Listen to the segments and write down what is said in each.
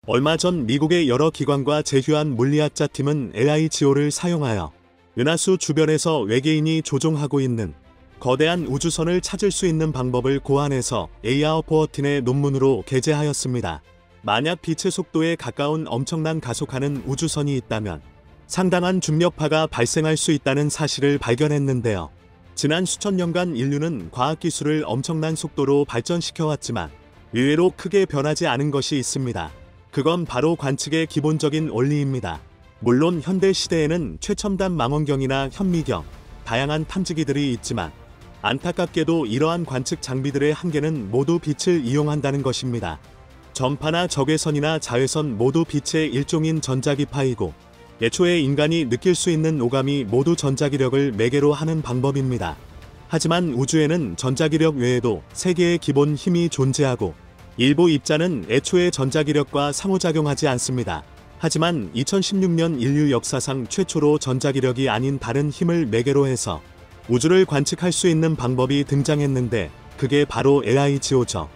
얼마 전 미국의 여러 기관과 제휴한 물리학자 팀은 LIGO를 사용하여 은하수 주변에서 외계인이 조종하고 있는 거대한 우주선을 찾을 수 있는 방법을 고안해서 AR14의 논문으로 게재하였습니다. 만약 빛의 속도에 가까운 엄청난 가속하는 우주선이 있다면 상당한 중력파가 발생할 수 있다는 사실을 발견했는데요. 지난 수천 년간 인류는 과학기술을 엄청난 속도로 발전시켜왔지만 의외로 크게 변하지 않은 것이 있습니다. 그건 바로 관측의 기본적인 원리입니다. 물론 현대 시대에는 최첨단 망원경이나 현미경, 다양한 탐지기들이 있지만 안타깝게도 이러한 관측 장비들의 한계는 모두 빛을 이용한다는 것입니다. 전파나 적외선이나 자외선 모두 빛의 일종인 전자기파이고 애초에 인간이 느낄 수 있는 오감이 모두 전자기력을 매개로 하는 방법입니다. 하지만 우주에는 전자기력 외에도 세 개의 기본 힘이 존재하고 일부 입자는 애초에 전자기력과 상호작용하지 않습니다. 하지만 2016년 인류 역사상 최초로 전자기력이 아닌 다른 힘을 매개로 해서 우주를 관측할 수 있는 방법이 등장했는데 그게 바로 LIGO죠.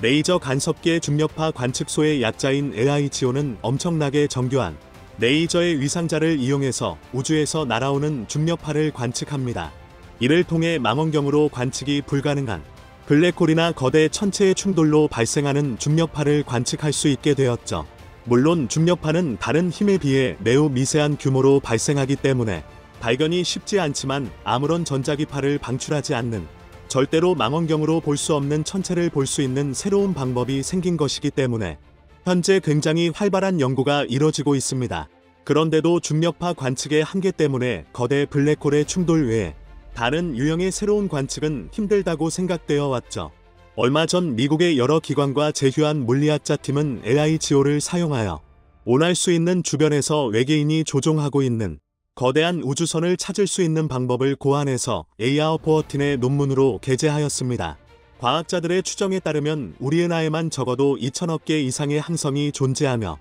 레이저 간섭계 중력파 관측소의 약자인 LIGO는 엄청나게 정교한 레이저의 위상자를 이용해서 우주에서 날아오는 중력파를 관측합니다. 이를 통해 망원경으로 관측이 불가능한 블랙홀이나 거대 천체의 충돌로 발생하는 중력파를 관측할 수 있게 되었죠. 물론 중력파는 다른 힘에 비해 매우 미세한 규모로 발생하기 때문에 발견이 쉽지 않지만 아무런 전자기파를 방출하지 않는 절대로 망원경으로 볼 수 없는 천체를 볼 수 있는 새로운 방법이 생긴 것이기 때문에 현재 굉장히 활발한 연구가 이뤄지고 있습니다. 그런데도 중력파 관측의 한계 때문에 거대 블랙홀의 충돌 외에 다른 유형의 새로운 관측은 힘들다고 생각되어 왔죠. 얼마 전 미국의 여러 기관과 제휴한 물리학자 팀은 LIGO를 사용하여 온할 수 있는 주변에서 외계인이 조종하고 있는 거대한 우주선을 찾을 수 있는 방법을 고안해서 AR14의 논문으로 게재하였습니다. 과학자들의 추정에 따르면 우리 은하에만 적어도 2천억 개 이상의 항성이 존재하며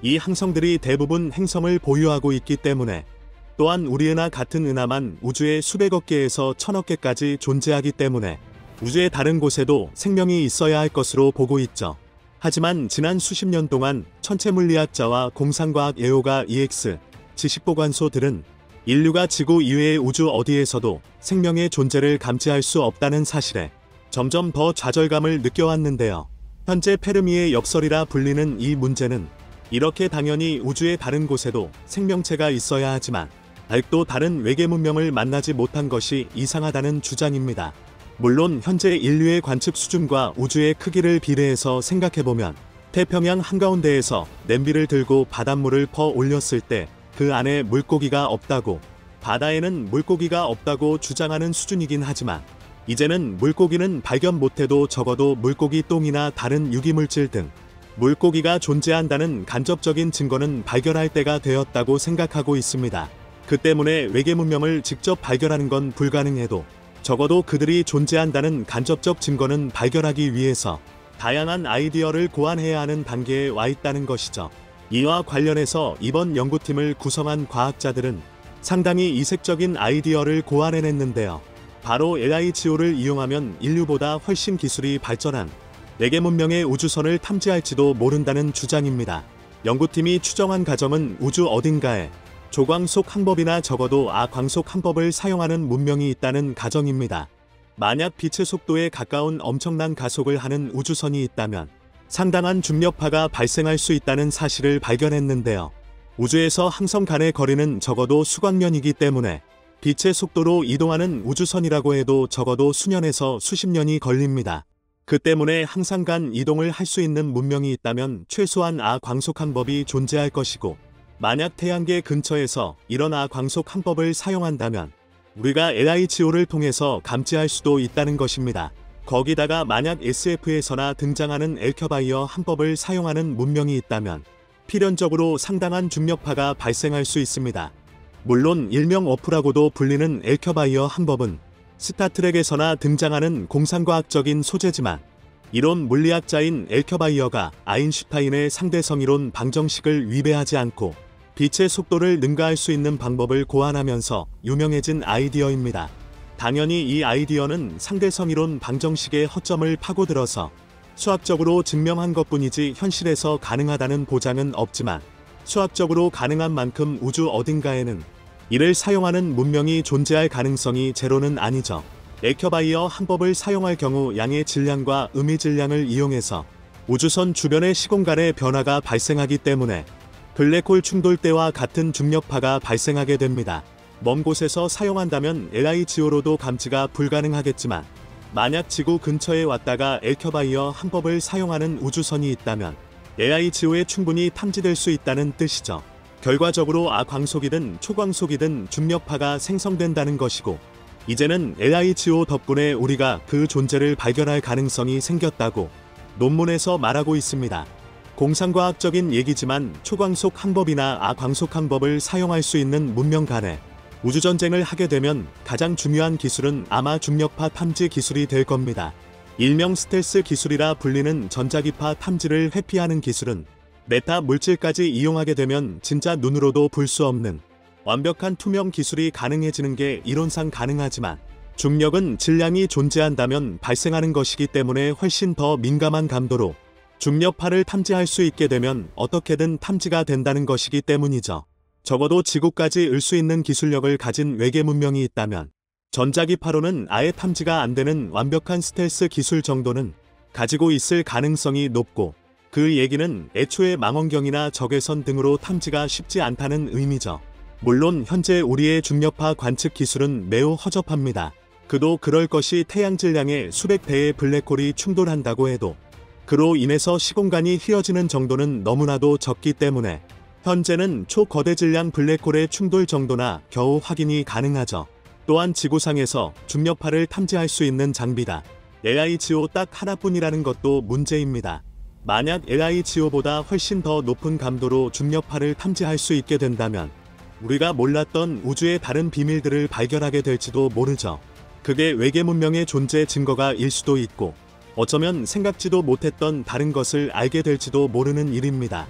이 항성들이 대부분 행성을 보유하고 있기 때문에 또한 우리 은하 같은 은하만 우주에 수백억 개에서 천억 개까지 존재하기 때문에 우주의 다른 곳에도 생명이 있어야 할 것으로 보고 있죠. 하지만 지난 수십 년 동안 천체물리학자와 공상과학 애호가 EX 지식보관소들은 인류가 지구 이외의 우주 어디에서도 생명의 존재를 감지할 수 없다는 사실에 점점 더 좌절감을 느껴왔는데요. 현재 페르미의 역설이라 불리는 이 문제는 이렇게 당연히 우주의 다른 곳에도 생명체가 있어야 하지만 아직도 다른 외계 문명을 만나지 못한 것이 이상하다는 주장입니다. 물론 현재 인류의 관측 수준과 우주의 크기를 비례해서 생각해보면 태평양 한가운데에서 냄비를 들고 바닷물을 퍼 올렸을 때 그 안에 물고기가 없다고, 바다에는 물고기가 없다고 주장하는 수준이긴 하지만 이제는 물고기는 발견 못해도 적어도 물고기 똥이나 다른 유기물질 등 물고기가 존재한다는 간접적인 증거는 발견할 때가 되었다고 생각하고 있습니다. 그 때문에 외계 문명을 직접 발견하는 건 불가능해도 적어도 그들이 존재한다는 간접적 증거는 발견하기 위해서 다양한 아이디어를 고안해야 하는 단계에 와 있다는 것이죠. 이와 관련해서 이번 연구팀을 구성한 과학자들은 상당히 이색적인 아이디어를 고안해냈는데요. 바로 LIGO를 이용하면 인류보다 훨씬 기술이 발전한 외계 문명의 우주선을 탐지할지도 모른다는 주장입니다. 연구팀이 추정한 가정은 우주 어딘가에 조광속 항법이나 적어도 아광속 항법을 사용하는 문명이 있다는 가정입니다. 만약 빛의 속도에 가까운 엄청난 가속을 하는 우주선이 있다면 상당한 중력파가 발생할 수 있다는 사실을 발견했는데요. 우주에서 항성 간의 거리는 적어도 수광년이기 때문에 빛의 속도로 이동하는 우주선이라고 해도 적어도 수년에서 수십 년이 걸립니다. 그 때문에 항상 간 이동을 할 수 있는 문명이 있다면 최소한 아광속 항법이 존재할 것이고 만약 태양계 근처에서 이런 아광속 항법을 사용한다면 우리가 LIGO를 통해서 감지할 수도 있다는 것입니다. 거기다가 만약 SF에서나 등장하는 엘켜바이어 항법을 사용하는 문명이 있다면 필연적으로 상당한 중력파가 발생할 수 있습니다. 물론 일명 어프라고도 불리는 엘켜바이어 항법은 스타트rek에서나 등장하는 공상과학적인 소재지만 이론 물리학자인 엘켜바이어가 아인슈타인의 상대성이론 방정식을 위배하지 않고 빛의 속도를 능가할 수 있는 방법을 고안하면서 유명해진 아이디어입니다. 당연히 이 아이디어는 상대성이론 방정식의 허점을 파고들어서 수학적으로 증명한 것뿐이지 현실에서 가능하다는 보장은 없지만 수학적으로 가능한 만큼 우주 어딘가에는 이를 사용하는 문명이 존재할 가능성이 제로는 아니죠. 에켜바이어 항법을 사용할 경우 양의 질량과 음의 질량을 이용해서 우주선 주변의 시공간의 변화가 발생하기 때문에 블랙홀 충돌 때와 같은 중력파가 발생하게 됩니다. 먼 곳에서 사용한다면 LIGO로도 감지가 불가능하겠지만 만약 지구 근처에 왔다가 에켜바이어 항법을 사용하는 우주선이 있다면 LIGO에 충분히 탐지될 수 있다는 뜻이죠. 결과적으로 아광속이든 초광속이든 중력파가 생성된다는 것이고 이제는 LIGO 덕분에 우리가 그 존재를 발견할 가능성이 생겼다고 논문에서 말하고 있습니다. 공상과학적인 얘기지만 초광속 항법이나 아광속 항법을 사용할 수 있는 문명 간에 우주전쟁을 하게 되면 가장 중요한 기술은 아마 중력파 탐지 기술이 될 겁니다. 일명 스텔스 기술이라 불리는 전자기파 탐지를 회피하는 기술은 메타 물질까지 이용하게 되면 진짜 눈으로도 볼 수 없는 완벽한 투명 기술이 가능해지는 게 이론상 가능하지만 중력은 질량이 존재한다면 발생하는 것이기 때문에 훨씬 더 민감한 감도로 중력파를 탐지할 수 있게 되면 어떻게든 탐지가 된다는 것이기 때문이죠. 적어도 지구까지 을 수 있는 기술력을 가진 외계 문명이 있다면 전자기파로는 아예 탐지가 안 되는 완벽한 스텔스 기술 정도는 가지고 있을 가능성이 높고 그 얘기는 애초에 망원경이나 적외선 등으로 탐지가 쉽지 않다는 의미죠. 물론 현재 우리의 중력파 관측 기술은 매우 허접합니다. 그도 그럴 것이 태양 질량의 수백 배의 블랙홀이 충돌한다고 해도 그로 인해서 시공간이 휘어지는 정도는 너무나도 적기 때문에 현재는 초거대 질량 블랙홀의 충돌 정도나 겨우 확인이 가능하죠. 또한 지구상에서 중력파를 탐지할 수 있는 장비가 LIGO 딱 하나뿐이라는 것도 문제입니다. 만약 LIGO보다 훨씬 더 높은 감도로 중력파를 탐지할 수 있게 된다면 우리가 몰랐던 우주의 다른 비밀들을 발견하게 될지도 모르죠. 그게 외계 문명의 존재 증거가 일 수도 있고 어쩌면 생각지도 못했던 다른 것을 알게 될지도 모르는 일입니다.